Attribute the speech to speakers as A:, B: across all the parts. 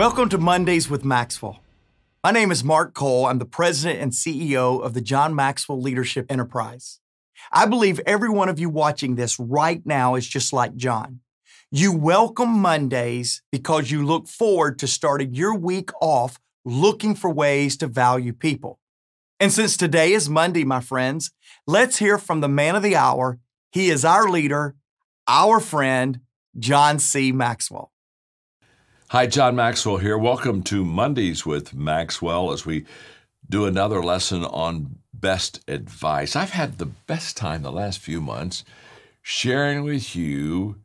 A: Welcome to Mondays with Maxwell. My name is Mark Cole. I'm the president and CEO of the John Maxwell Leadership Enterprise. I believe every one of you watching this right now is just like John. You welcome Mondays because you look forward to starting your week off looking for ways to value people. And since today is Monday, my friends, let's hear from the man of the hour. He is our leader, our friend, John C. Maxwell.
B: Hi, John Maxwell here. Welcome to Mondays with Maxwell as we do another lesson on best advice. I've had the best time the last few months sharing with you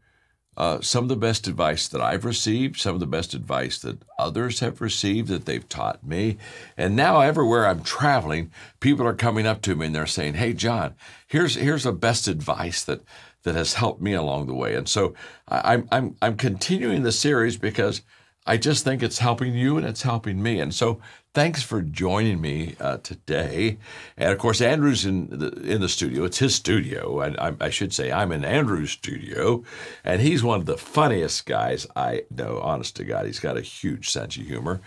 B: some of the best advice that I've received, some of the best advice that others have received that they've taught me. And now everywhere I'm traveling, people are coming up to me and they're saying, "Hey, John, here's the best advice that has helped me along the way." And so I'm continuing the series because I just think it's helping you and it's helping me. And so thanks for joining me today. And of course, Andrew's in the studio. It's his studio. And I should say I'm in Andrew's studio. And he's one of the funniest guys I know, honest to God. He's got a huge sense of humor.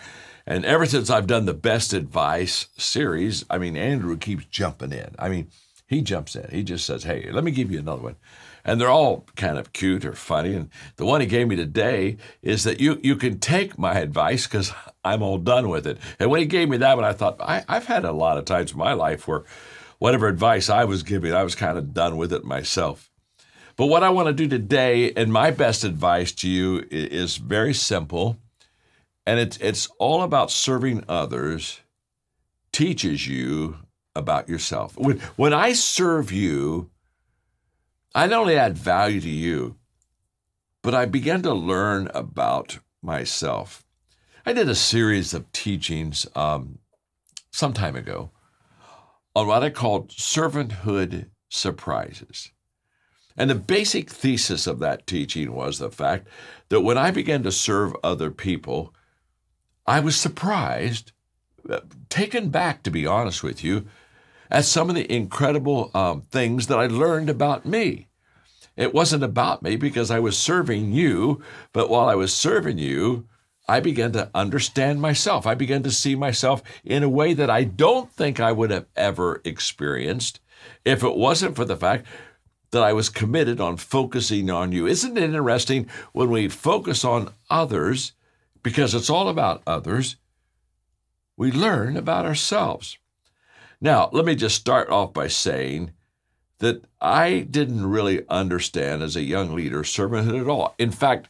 B: And ever since I've done the Best Advice series, Andrew keeps jumping in. He jumps in. He just says, "Hey, let me give you another one." And they're all kind of cute or funny. And the one he gave me today is that you can take my advice because I'm all done with it. And when he gave me that one, I thought, I've had a lot of times in my life where whatever advice I was giving, I was kind of done with it myself. But what I want to do today, and my best advice to you, is very simple. And it's all about serving others, teaches you about yourself. When I serve you, I not only add value to you, but I began to learn about myself. I did a series of teachings some time ago on what I called servanthood surprises. And the basic thesis of that teaching was the fact that when I began to serve other people, I was surprised, taken back, to be honest with you, at some of the incredible things that I learned about me. It wasn't about me because I was serving you, but while I was serving you, I began to understand myself. I began to see myself in a way that I don't think I would have ever experienced if it wasn't for the fact that I was committed on focusing on you. Isn't it interesting when we focus on others, because it's all about others, we learn about ourselves. Now, let me just start off by saying that I didn't really understand as a young leader servanthood at all. In fact,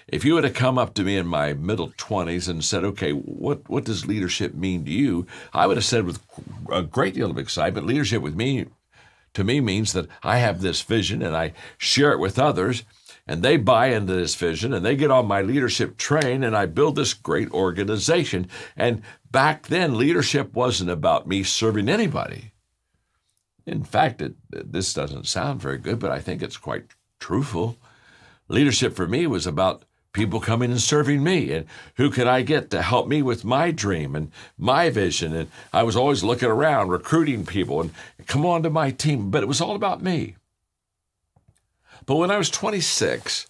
B: if you would have come up to me in my middle 20s and said, "Okay, what does leadership mean to you?" I would have said with a great deal of excitement, leadership to me means that I have this vision and I share it with others, and they buy into this vision and they get on my leadership train and I build this great organization. And back then, leadership wasn't about me serving anybody. In fact, this doesn't sound very good, but I think it's quite truthful. Leadership for me was about people coming and serving me, and who could I get to help me with my dream and my vision. And I was always looking around, recruiting people, and come on to my team, but it was all about me. But when I was 26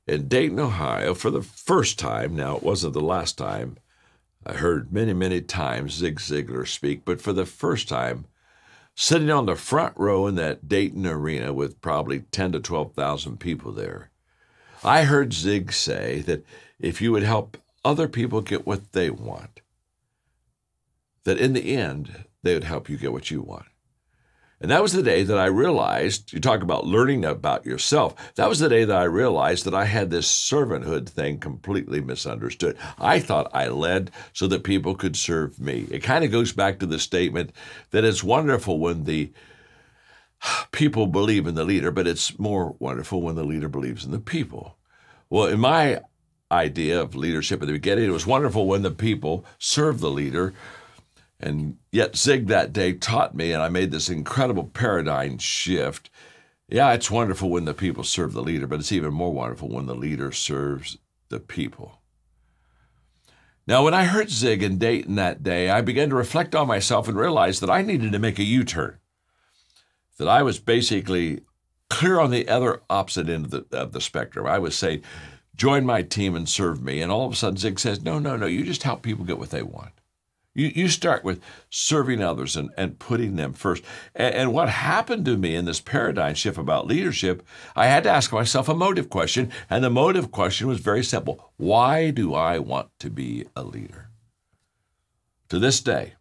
B: in Dayton, Ohio, for the first time, now it wasn't the last time, I heard many, many times Zig Ziglar speak, but for the first time, sitting on the front row in that Dayton arena with probably 10 to 12,000 people there, I heard Zig say that if you would help other people get what they want, that in the end, they would help you get what you want. And that was the day that I realized, you talk about learning about yourself, that was the day that I realized that I had this servanthood thing completely misunderstood. I thought I led so that people could serve me. It kind of goes back to the statement that it's wonderful when the people believe in the leader, but it's more wonderful when the leader believes in the people. Well, in my idea of leadership at the beginning, it was wonderful when the people serve the leader. And yet Zig that day taught me, and I made this incredible paradigm shift. Yeah, it's wonderful when the people serve the leader, but it's even more wonderful when the leader serves the people. Now, when I heard Zig in Dayton that day, I began to reflect on myself and realize that I needed to make a U-turn, that I was basically clear on the other opposite end of the spectrum. I was saying, join my team and serve me. And all of a sudden Zig says, no, you just help people get what they want. You start with serving others and putting them first. And what happened to me in this paradigm shift about leadership, I had to ask myself a motive question. And the motive question was very simple. Why do I want to be a leader? To this day,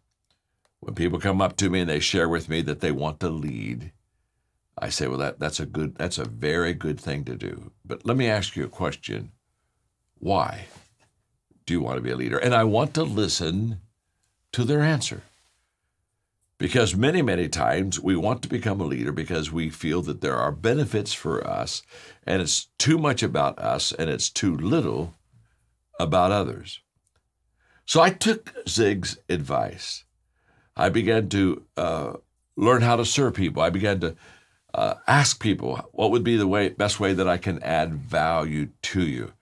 B: when people come up to me and they share with me that they want to lead, I say, well, that's a very good thing to do. But let me ask you a question. Why do you want to be a leader? And I want to listen to their answer. Because many, many times we want to become a leader because we feel that there are benefits for us, and it's too much about us, and it's too little about others. So I took Zig's advice. I began to learn how to serve people. I began to ask people, what would be the best way that I can add value to you?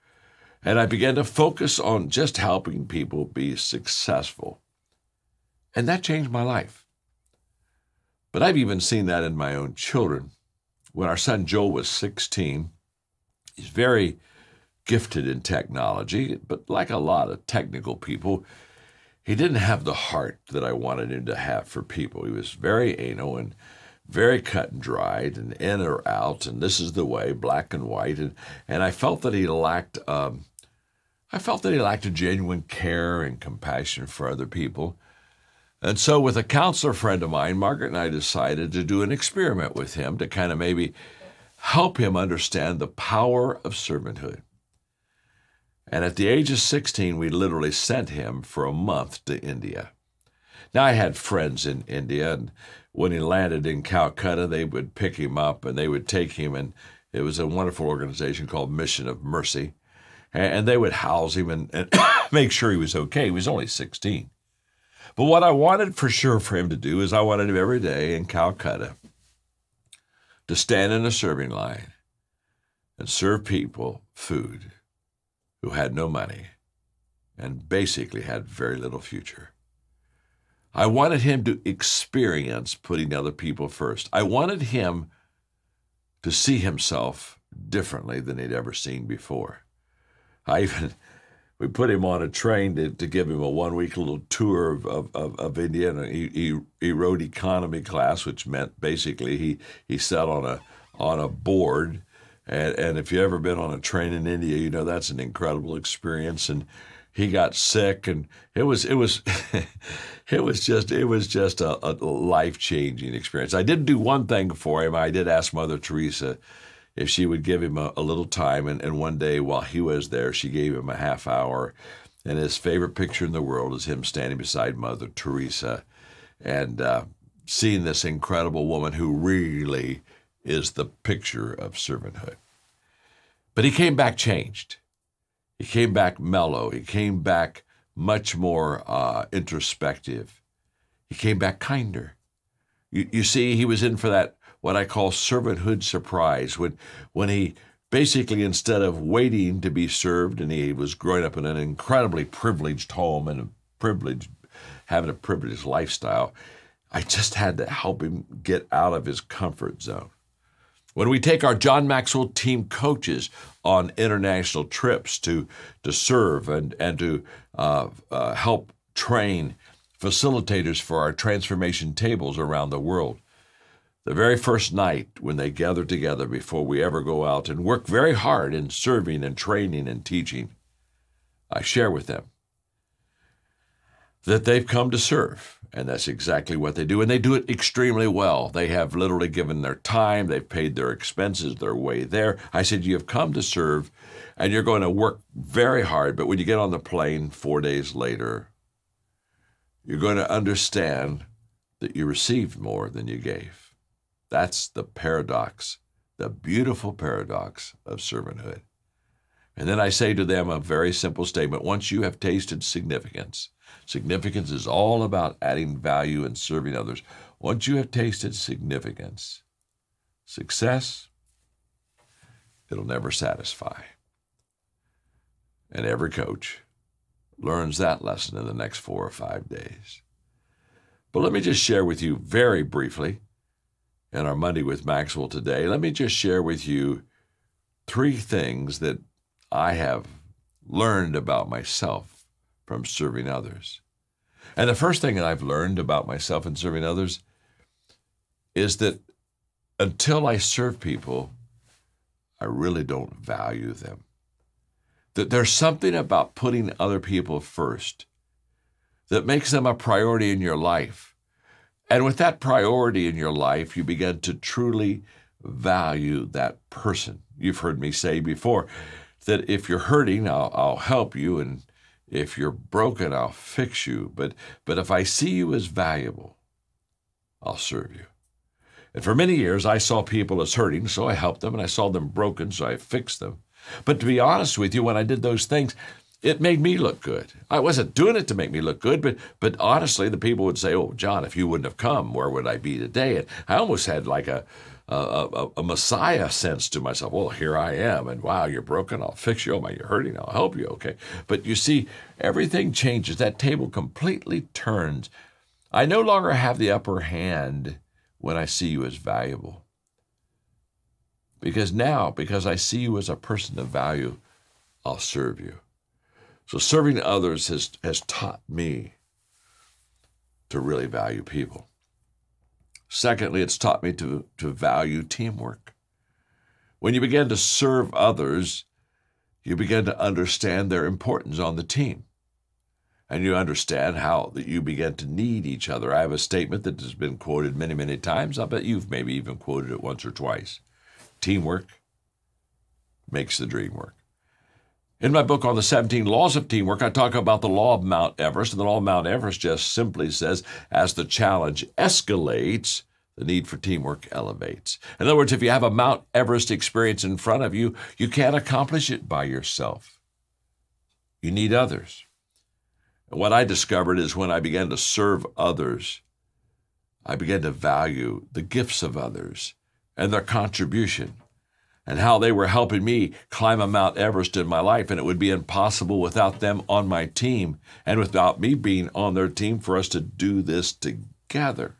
B: And I began to focus on just helping people be successful. And that changed my life. But I've even seen that in my own children. When our son Joel was 16, he's very gifted in technology, but like a lot of technical people, he didn't have the heart that I wanted him to have for people. He was very anal and very cut and dried and in or out, and this is the way, black and white. And I felt that he lacked a genuine care and compassion for other people. And so with a counselor friend of mine, Margaret and I decided to do an experiment with him to kind of maybe help him understand the power of servanthood. And at the age of 16, we literally sent him for a month to India. Now, I had friends in India, and when he landed in Calcutta, they would pick him up and they would take him, and it was a wonderful organization called Mission of Mercy. And they would house him and make sure he was okay. He was only 16. But what I wanted for sure for him to do is I wanted him every day in Calcutta to stand in a serving line and serve people food who had no money and basically had very little future. I wanted him to experience putting other people first. I wanted him to see himself differently than he'd ever seen before. We put him on a train to give him a 1-week little tour of India, and he rode economy class, which meant basically he sat on a board. And if you've ever been on a train in India, you know that's an incredible experience. And he got sick, and it was just a life-changing experience. I did do one thing for him. I did ask Mother Teresa if she would give him a little time. And one day while he was there, she gave him a half hour. And his favorite picture in the world is him standing beside Mother Teresa and seeing this incredible woman who really is the picture of servanthood. But he came back changed. He came back mellow. He came back much more introspective. He came back kinder. You see, he was in for that what I call servanthood surprise, when he basically, instead of waiting to be served, and he was growing up in an incredibly privileged home and having a privileged lifestyle, I just had to help him get out of his comfort zone. When we take our John Maxwell Team coaches on international trips to serve and to help train facilitators for our transformation tables around the world, the very first night when they gather together before we ever go out and work very hard in serving and training and teaching, I share with them that they've come to serve. And that's exactly what they do. And they do it extremely well. They have literally given their time. They've paid their expenses, their way there. I said, you have come to serve, and you're going to work very hard. But when you get on the plane 4 days later, you're going to understand that you received more than you gave. That's the paradox, the beautiful paradox of servanthood. And then I say to them a very simple statement. Once you have tasted significance, significance is all about adding value and serving others. Once you have tasted significance, success, it'll never satisfy. And every coach learns that lesson in the next 4 or 5 days. But let me just share with you very briefly in our Monday with Maxwell today, let me just share with you 3 things that I have learned about myself from serving others. And the first thing that I've learned about myself in serving others is that until I serve people, I really don't value them. That there's something about putting other people first that makes them a priority in your life. And with that priority in your life, you begin to truly value that person. You've heard me say before that if you're hurting, I'll help you, and if you're broken, I'll fix you. But if I see you as valuable, I'll serve you. And for many years, I saw people as hurting, so I helped them, and I saw them broken, so I fixed them. But to be honest with you, when I did those things, it made me look good. I wasn't doing it to make me look good, but honestly, the people would say, "Oh, John, if you wouldn't have come, where would I be today?" And I almost had like a Messiah sense to myself. Well, here I am, and wow, you're broken, I'll fix you. Oh my, you're hurting, I'll help you, okay. But you see, everything changes. That table completely turns. I no longer have the upper hand when I see you as valuable. Because I see you as a person of value, I'll serve you. So serving others has taught me to really value people. Secondly, it's taught me to value teamwork. When you begin to serve others, you begin to understand their importance on the team. And you understand how that you begin to need each other. I have a statement that has been quoted many, many times. I bet you've maybe even quoted it once or twice. Teamwork makes the dream work. In my book on the 17 Laws of Teamwork, I talk about the law of Mount Everest. And the law of Mount Everest just simply says, as the challenge escalates, the need for teamwork elevates. In other words, if you have a Mount Everest experience in front of you, you can't accomplish it by yourself. You need others. And what I discovered is when I began to serve others, I began to value the gifts of others and their contribution and how they were helping me climb a Mount Everest in my life. And it would be impossible without them on my team and without me being on their team for us to do this together.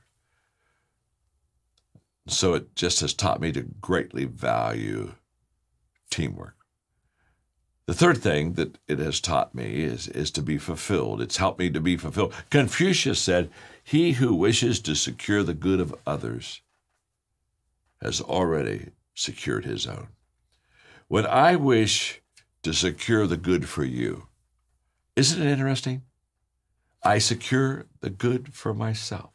B: So it just has taught me to greatly value teamwork. The third thing that it has taught me is to be fulfilled. It's helped me to be fulfilled. Confucius said, "He who wishes to secure the good of others has already secured his own." When I wish to secure the good for you, isn't it interesting? I secure the good for myself.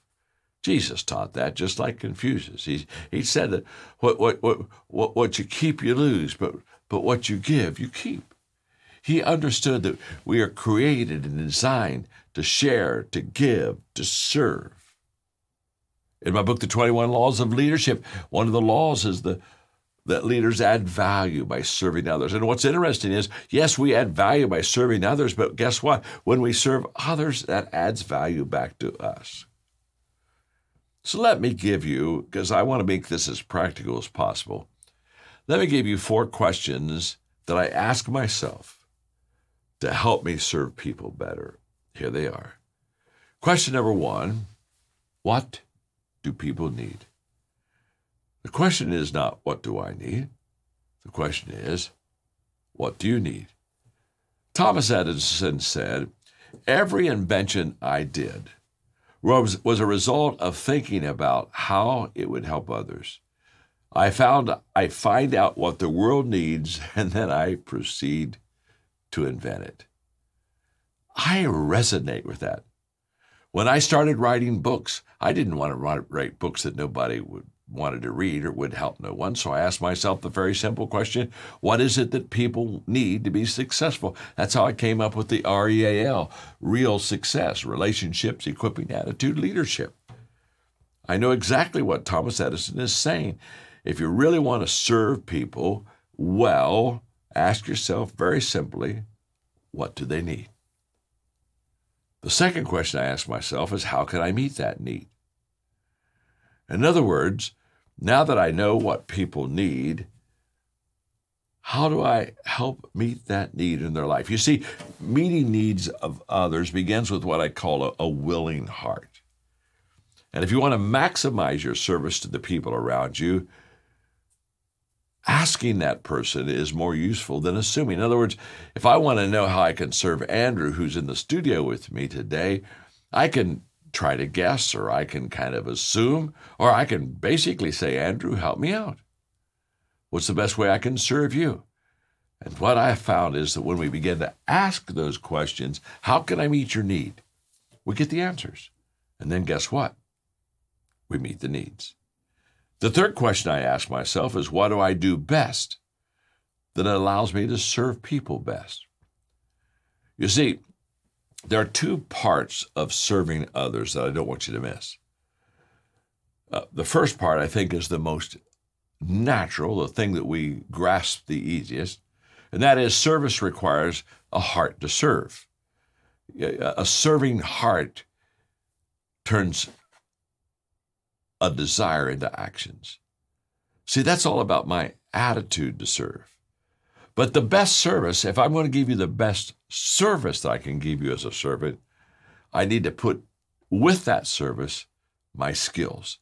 B: Jesus taught that, just like Confucius. He said that what you keep, you lose, but what you give, you keep. He understood that we are created and designed to share, to give, to serve. In my book, The 21 Laws of Leadership, one of the laws is that leaders add value by serving others. And what's interesting is, yes, we add value by serving others, but guess what? When we serve others, that adds value back to us. So let me give you, because I want to make this as practical as possible, let me give you 4 questions that I ask myself to help me serve people better. Here they are. Question number 1, what do people need? The question is not, what do I need? The question is, what do you need? Thomas Edison said, every invention I did was a result of thinking about how it would help others. I find out what the world needs, and then I proceed to invent it. I resonate with that. When I started writing books, I didn't want to write books that nobody wanted to read or would help no one. So I asked myself the very simple question, what is it that people need to be successful? That's how I came up with the REAL, real success, relationships, equipping, attitude, leadership. I know exactly what Thomas Edison is saying. If you really want to serve people well, ask yourself very simply, what do they need? The second question I ask myself is, how can I meet that need? In other words, now that I know what people need, how do I help meet that need in their life? You see, meeting needs of others begins with what I call a willing heart. And if you want to maximize your service to the people around you, asking that person is more useful than assuming. In other words, if I want to know how I can serve Andrew, who's in the studio with me today, I can try to guess, or I can kind of assume, or I can basically say, Andrew, help me out. What's the best way I can serve you? And what I have found is that when we begin to ask those questions, how can I meet your need? We get the answers. And then guess what? We meet the needs. The third question I ask myself is, what do I do best that allows me to serve people best? You see, there are two parts of serving others that I don't want you to miss. The first part, I think, is the most natural, the thing that we grasp the easiest, and that is service requires a heart to serve. A serving heart turns a desire into actions. See, that's all about my attitude to serve. But the best service, if I'm going to give you the best service that I can give you as a servant, I need to put with that service my skills.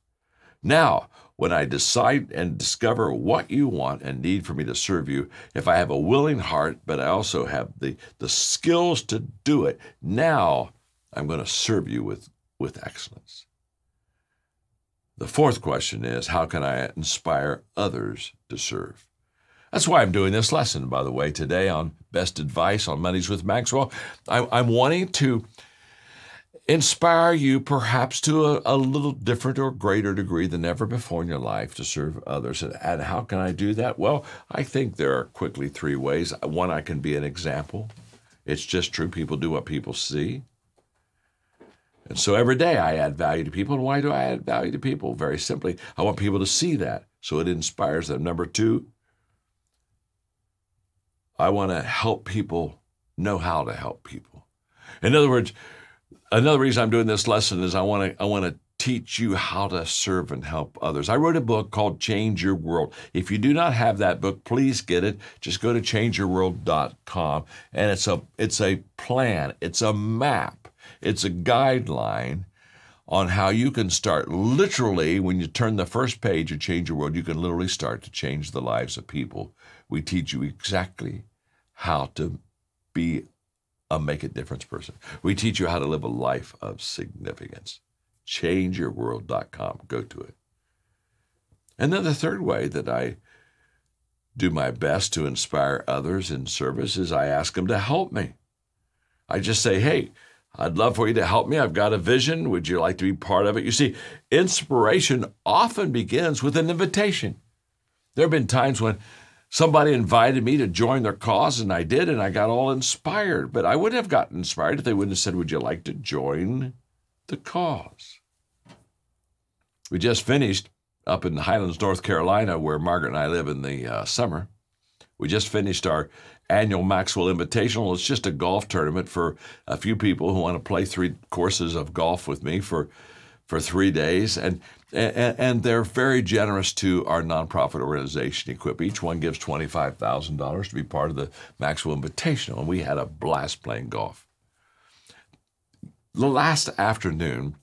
B: Now, when I decide and discover what you want and need for me to serve you, if I have a willing heart, but I also have the skills to do it, now I'm going to serve you with excellence. The fourth question is, how can I inspire others to serve? That's why I'm doing this lesson, by the way, today on Best Advice on Mondays with Maxwell. I'm wanting to inspire you perhaps to a little different or greater degree than ever before in your life to serve others. And how can I do that? Well, I think there are quickly three ways. One, I can be an example. It's just true. People do what people see. And so every day I add value to people. And why do I add value to people? Very simply, I want people to see that, so it inspires them. Number two, I want to help people know how to help people. In other words, another reason I'm doing this lesson is I want to teach you how to serve and help others. I wrote a book called Change Your World. If you do not have that book, please get it. Just go to changeyourworld.com, and it's a plan, it's a map. It's a guideline on how you can start literally, when you turn the first page of Change Your World, you can literally start to change the lives of people. We teach you exactly how to be a make-a-difference person. We teach you how to live a life of significance. ChangeYourWorld.com. Go to it. And then the third way that I do my best to inspire others in service is I ask them to help me. I just say, hey, I'd love for you to help me. I've got a vision. Would you like to be part of it? You see, inspiration often begins with an invitation. There have been times when somebody invited me to join their cause, and I did, and I got all inspired. But I wouldn't have gotten inspired if they wouldn't have said, would you like to join the cause? We just finished up in Highlands, North Carolina, where Margaret and I live in the summer. We just finished our annual Maxwell Invitational. It's just a golf tournament for a few people who want to play 3 courses of golf with me for 3 days. And they're very generous to our nonprofit organization, Equip. Each one gives $25,000 to be part of the Maxwell Invitational, and we had a blast playing golf. The last afternoon,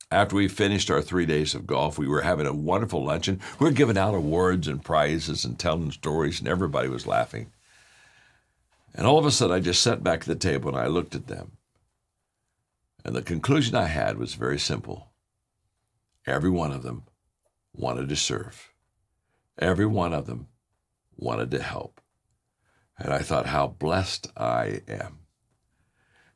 B: after we finished our 3 days of golf, we were having a wonderful luncheon. We were giving out awards and prizes and telling stories, and everybody was laughing. And all of a sudden, I just sat back at the table and I looked at them. And the conclusion I had was very simple. Every one of them wanted to serve. Every one of them wanted to help. And I thought, how blessed I am.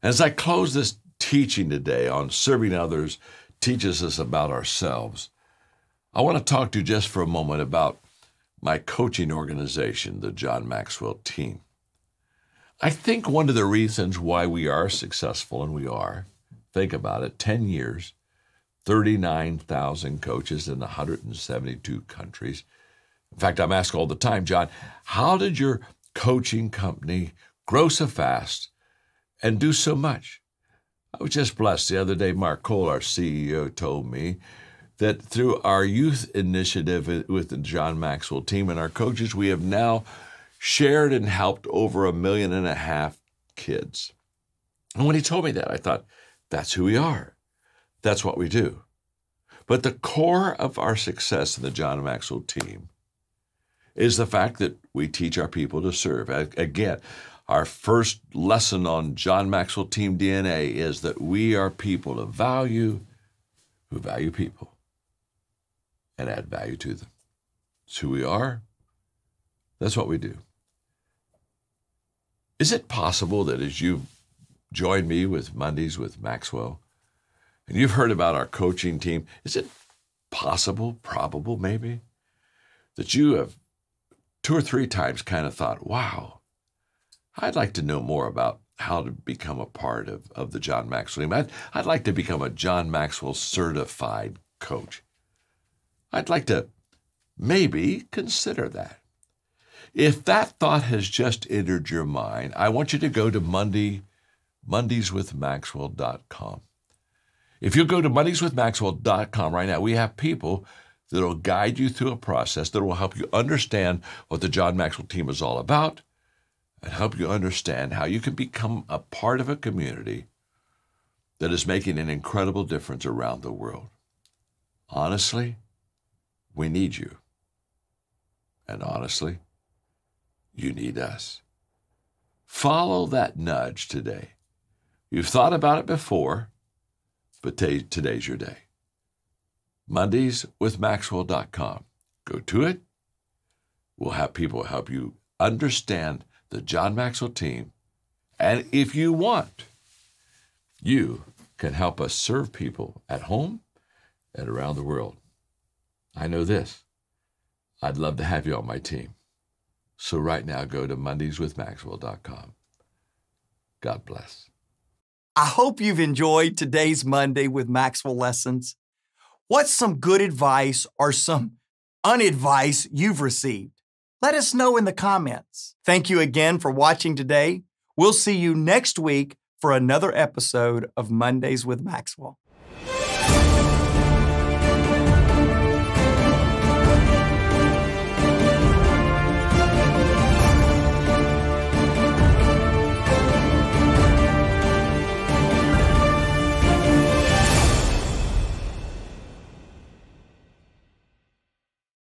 B: As I close this teaching today on serving others teaches us about ourselves, I want to talk to you just for a moment about my coaching organization, the John Maxwell Team. I think one of the reasons why we are successful, and we are, think about it, 10 years, 39,000 coaches in 172 countries. In fact, I'm asked all the time, John, how did your coaching company grow so fast and do so much? I was just blessed. The other day, Mark Cole, our CEO, told me that through our youth initiative with the John Maxwell Team and our coaches, we have now shared and helped over 1.5 million kids. And when he told me that, I thought, that's who we are. That's what we do. But the core of our success in the John Maxwell Team is the fact that we teach our people to serve. Again, our first lesson on John Maxwell Team DNA is that we are people of value who value people and add value to them. It's who we are. That's what we do. Is it possible that as you've joined me with Mondays with Maxwell, and you've heard about our coaching team, is it possible, probable maybe, that you have 2 or 3 times kind of thought, wow, I'd like to know more about how to become a part of the John Maxwell team. I'd like to become a John Maxwell certified coach. I'd like to maybe consider that. If that thought has just entered your mind, I want you to go to mondayswithmaxwell.com. If you go to mondayswithmaxwell.com right now, we have people that will guide you through a process that will help you understand what the John Maxwell team is all about and help you understand how you can become a part of a community that is making an incredible difference around the world. Honestly, we need you. And honestly, you need us. Follow that nudge today. You've thought about it before, but today's your day. Mondayswithmaxwell.com. Go to it. We'll have people help you understand the John Maxwell team. And if you want, you can help us serve people at home and around the world. I know this. I'd love to have you on my team. So right now, go to mondayswithmaxwell.com. God bless.
A: I hope you've enjoyed today's Monday with Maxwell lessons. What's some good advice or some unadvice you've received? Let us know in the comments. Thank you again for watching today. We'll see you next week for another episode of Mondays with Maxwell.